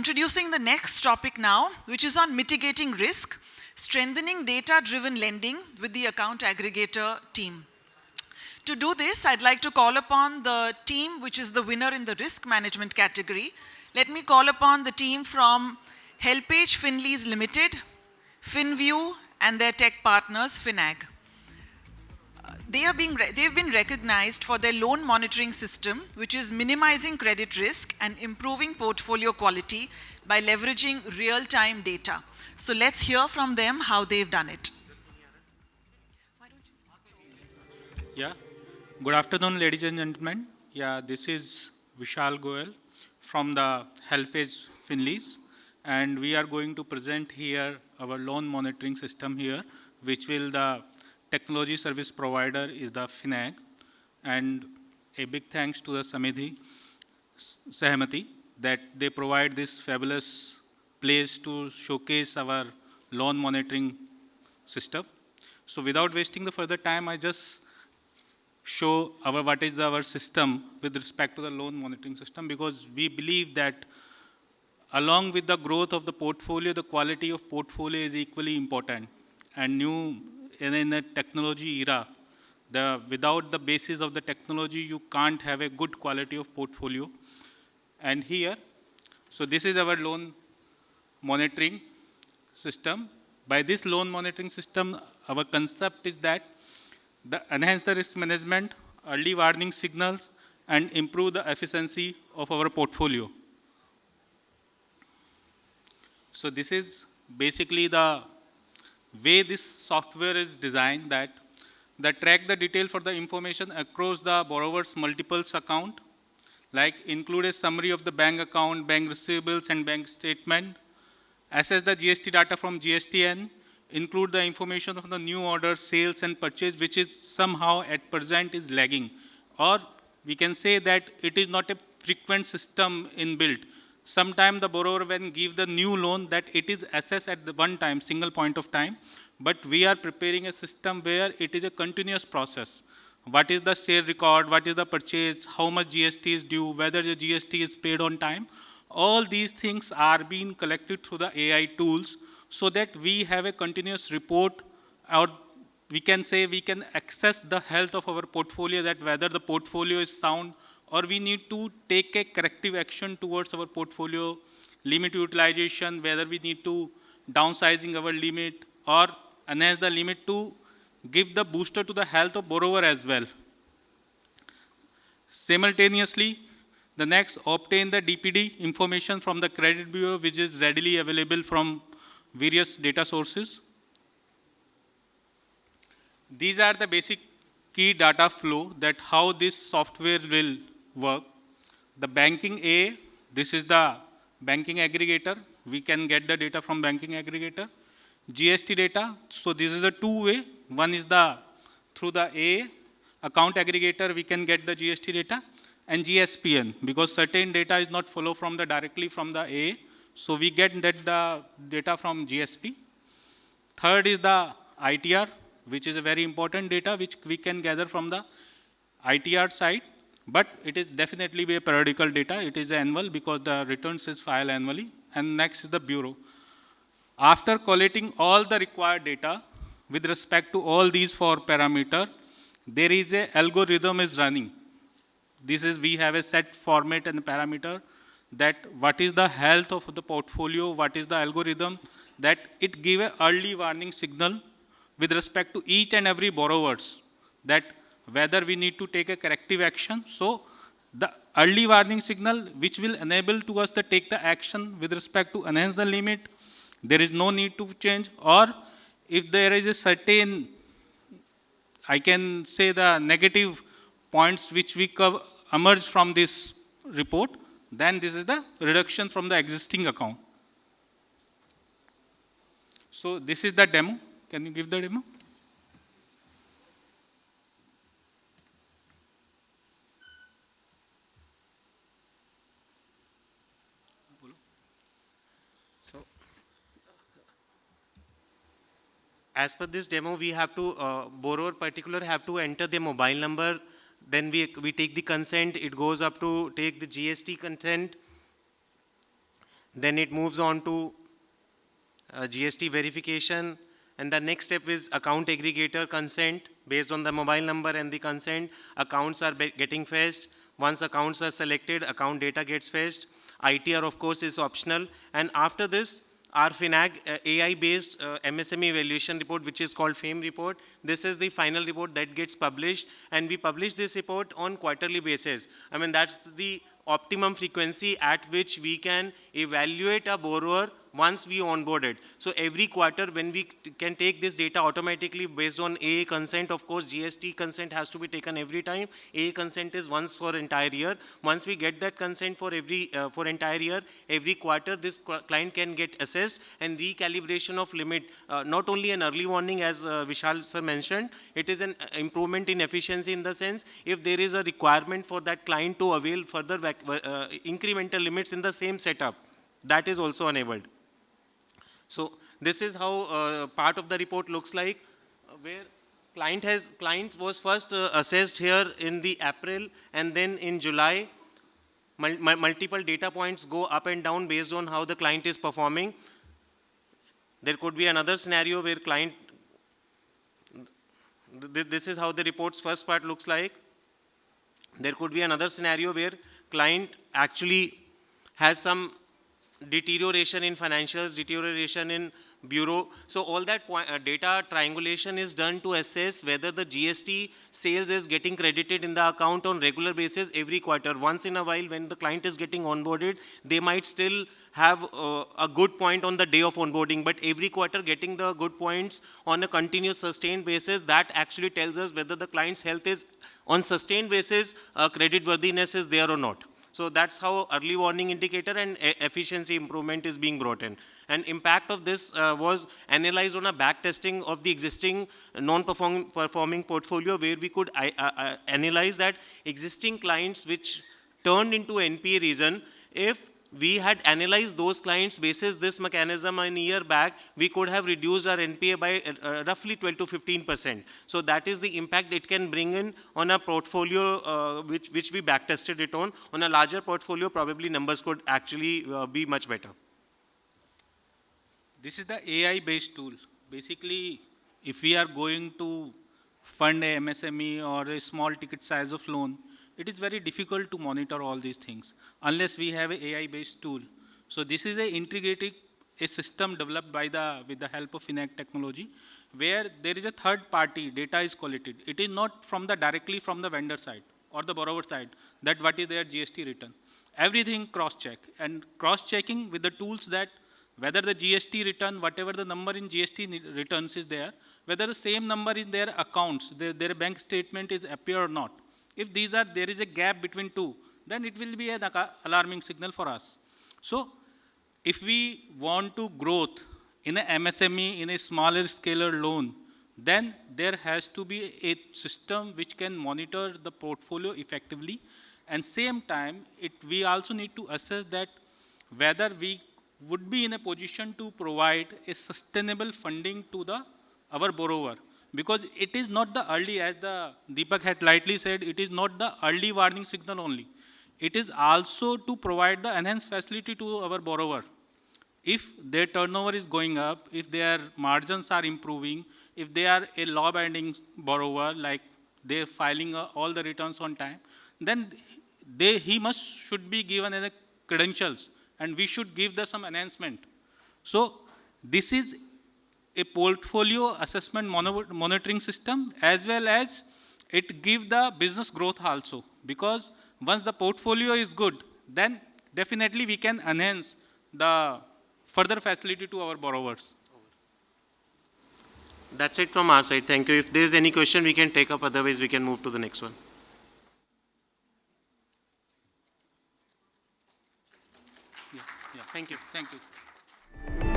introducing the next topic now, which is on mitigating risk, strengthening data-driven lending with the Account Aggregator team. To do this, I'd like to call upon the team which is the winner in the risk management category. Let me call upon the team from Helpage Finlease Limited, FinVu, and their tech partners, Finagg. They've been recognized for their loan monitoring system, which is minimizing credit risk and improving portfolio quality by leveraging real-time data. So let's hear from them how they've done it. Yeah. Good afternoon, ladies and gentlemen. Yeah, this is Vishal Goel from the Helpage Finlease, and we are going to present here our loan monitoring system here, which will the technology service provider is the Finagg, and a big thanks to the Sahmati that they provide this fabulous place to showcase our loan monitoring system. So without wasting the further time, I just show what is our system with respect to the loan monitoring system, because we believe that along with the growth of the portfolio, the quality of portfolio is equally important. And in a technology era, without the basis of the technology, you can't have a good quality of portfolio. And here, so this is our loan monitoring system. By this loan monitoring system, our concept is that enhance the risk management, early warning signals, and improve the efficiency of our portfolio. So this is basically the way this software is designed, that track the detail for the information across the borrower's multiple account, like include a summary of the bank account, bank receivables, and bank statement, assess the GST data from GSTN, include the information of the new order, sales, and purchase, which is somehow at present is lagging. Or we can say that it is not a frequent system inbuilt. Sometimes the borrower, when give the new loan, that it is assessed at the one time, single point of time. But we are preparing a system where it is a continuous process. What is the sale record? What is the purchase? How much GST is due? Whether the GST is paid on time? All these things are being collected through the AI tools, so that we have a continuous report, or we can say we can access the health of our portfolio, that whether the portfolio is sound, or we need to take a corrective action towards our portfolio, limit utilization, whether we need to downsizing our limit or enhance the limit to give the booster to the health of borrower as well. Simultaneously, the next, obtain the DPD information from the credit bureau, which is readily available from various data sources. These are the basic key data flow, that how this software will work. The banking A, this is the banking aggregator. We can get the data from banking aggregator. GST data, so this is the two-way. One is through the A, account aggregator, we can get the GST data, and GSPN, because certain data is not follow from directly from the A, so we get the data from GSP. Third is the ITR, which is a very important data which we can gather from the ITR side, but it is definitely a periodical data. It is annual because the returns is filed annually. And next is the bureau. After collating all the required data with respect to all these four parameters, there is a algorithm is running. This is, we have a set format and parameter, that what is the health of the portfolio, what is the algorithm, that it give an early warning signal with respect to each and every borrowers, that whether we need to take a corrective action. So the early warning signal, which will enable to us to take the action with respect to enhance the limit, there is no need to change, or if there is a certain, I can say the negative points which we emerge from this report, then this is the reduction from the existing account. So this is the demo. Can you give the demo? So, as per this demo, we have to, borrower particular have to enter the mobile number, then we take the consent, it goes up to take the GST consent, Then it moves on to GST verification, and the next step is account aggregator consent. Based on the mobile number and the consent, accounts are getting fetched. Once accounts are selected, account data gets fetched. ITR, of course, is optional. And after this, our FinAgg AI-based MSME evaluation report, which is called FAME report. This is the final report that gets published, and we publish this report on quarterly basis. I mean, that's the optimum frequency at which we can evaluate a borrower once we onboard it. So every quarter, when we can take this data automatically based on AA consent, of course, GST consent has to be taken every time. AA consent is once for entire year. Once we get that consent for entire year, every quarter, this client can get assessed, and recalibration of limit, not only an early warning, as Vishal sir mentioned, it is an improvement in efficiency in the sense, if there is a requirement for that client to avail further incremental limits in the same setup, that is also enabled. So this is how part of the report looks like, where client was first assessed here in the April, and then in July, multiple data points go up and down based on how the client is performing. There could be another scenario where client, this is how the report's first part looks like. There could be another scenario where client actually has some deterioration in financials, deterioration in bureau. So all that data triangulation is done to assess whether the GST sales is getting credited in the account on regular basis every quarter. Once in a while, when the client is getting onboarded, they might still have a good point on the day of onboarding, but every quarter getting the good points on a continuous sustained basis, that actually tells us whether the client's health is on sustained basis, credit worthiness is there or not. So that's how early warning indicator and efficiency improvement is being brought in. And impact of this was analyzed on a back testing of the existing non-performing portfolio, where we could analyze that existing clients which turned into NPA reason, if we had analyzed those clients basis this mechanism a year back, we could have reduced our NPA by roughly 12 to 15%. So that is the impact it can bring in on a portfolio which we backtested it on. On a larger portfolio, probably numbers could actually be much better. This is the AI-based tool. Basically, if we are going to fund a MSME or a small ticket size of loan, it is very difficult to monitor all these things unless we have an AI-based tool. So this is a system developed with the help of FinAgg technology, where there is a third party data is collected. It is not directly from the vendor side or the borrower side that what is their GST return. Everything cross-check, and cross-checking with the tools that whether the GST return, whatever the number in GST returns is there, whether the same number in their accounts, their bank statement is appear or not. If there is a gap between two, then it will be an alarming signal for us. So if we want to growth in a MSME, in a smaller scalar loan, then there has to be a system which can monitor the portfolio effectively. And same time, we also need to assess that whether we would be in a position to provide a sustainable funding to our borrower. Because it is not the early, as the Deepak had rightly said, it is not the early warning signal only. It is also to provide the enhanced facility to our borrower. If their turnover is going up, if their margins are improving, if they are a law-abiding borrower, like they're filing all the returns on time, then he should be given as credentials, and we should give them some enhancement. So this is a portfolio assessment monitoring system, as well as it gives the business growth also. Because once the portfolio is good, then definitely we can enhance the further facility to our borrowers. That's it from our side. Thank you. If there is any question, we can take up. Otherwise, we can move to the next one. Yeah. Thank you. Thank you.